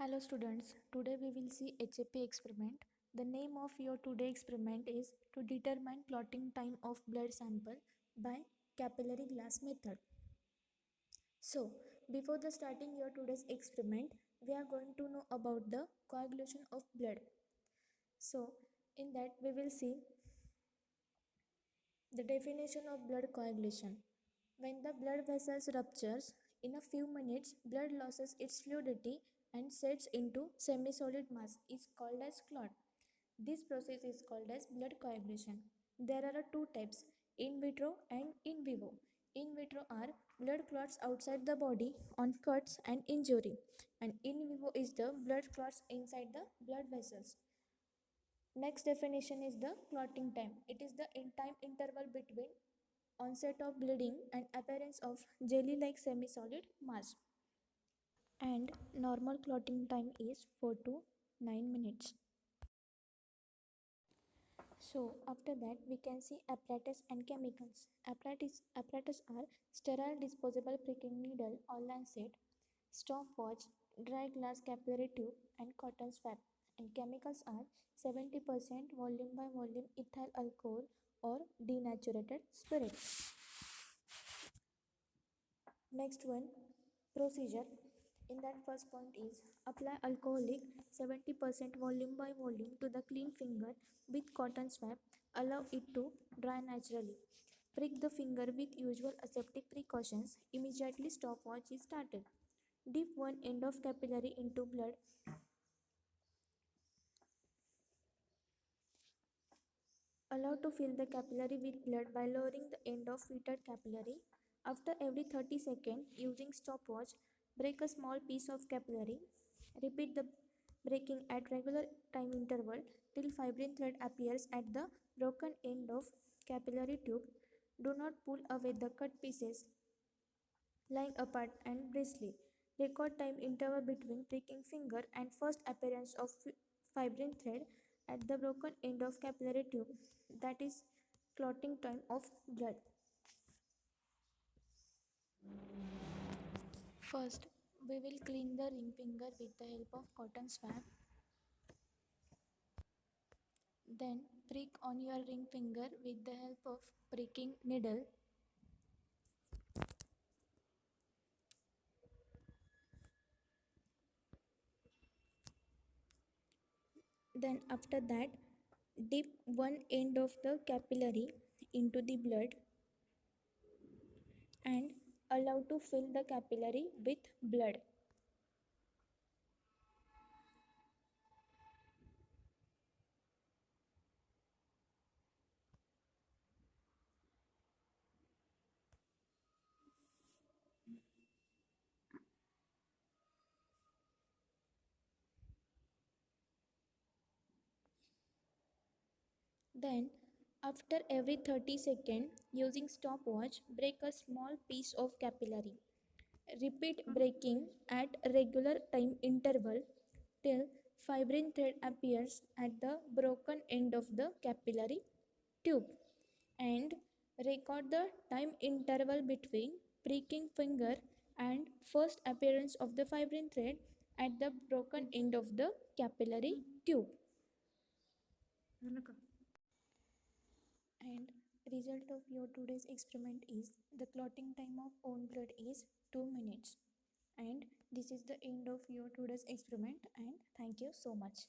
Hello students, today we will see HAP experiment. The name of your today experiment is to determine clotting time of blood sample by capillary glass method. So, before the starting your today's experiment, we are going to know about the coagulation of blood. So, in that we will see the definition of blood coagulation. When the blood vessels ruptures, in a few minutes, blood loses its fluidity and sets into semi-solid mass is called as clot. This process is called as blood coagulation. There are two types, in vitro and in vivo. In vitro are blood clots outside the body on cuts and injury, and in vivo is the blood clots inside the blood vessels. Next definition is the clotting time. It is the time interval between onset of bleeding and appearance of jelly-like semi-solid mass. And normal clotting time is 4 to 9 minutes. So after that we can see apparatus and chemicals. Apparatus are sterile disposable pricking needle or lancet, stopwatch, dry glass capillary tube and cotton swab. And chemicals are 70% volume by volume ethyl alcohol or denatured spirit. Next one, procedure. In that first point is apply alcoholic 70% volume by volume to the clean finger with cotton swab. Allow it to dry naturally. Prick the finger with usual aseptic precautions. Immediately stopwatch is started. Dip one end of capillary into blood. Allow to fill the capillary with blood by lowering the end of fitted capillary. After every 30 seconds, using stopwatch, break a small piece of capillary. Repeat the breaking at regular time interval till fibrin thread appears at the broken end of capillary tube. Do not pull away the cut pieces lying apart and bristly. Record time interval between pricking finger and first appearance of fibrin thread at the broken end of capillary tube, that is clotting time of blood. First, we will clean the ring finger with the help of cotton swab. Then prick on your ring finger with the help of pricking needle. Then after that, dip one end of the capillary into the blood and allow to fill the capillary with blood. Then, after every 30 seconds, using stopwatch, break a small piece of capillary. Repeat breaking at regular time interval till fibrin thread appears at the broken end of the capillary tube. And record the time interval between pricking finger and first appearance of the fibrin thread at the broken end of the capillary tube. And result of your today's experiment is the clotting time of own blood is 2 minutes. And this is the end of your today's experiment, and thank you so much.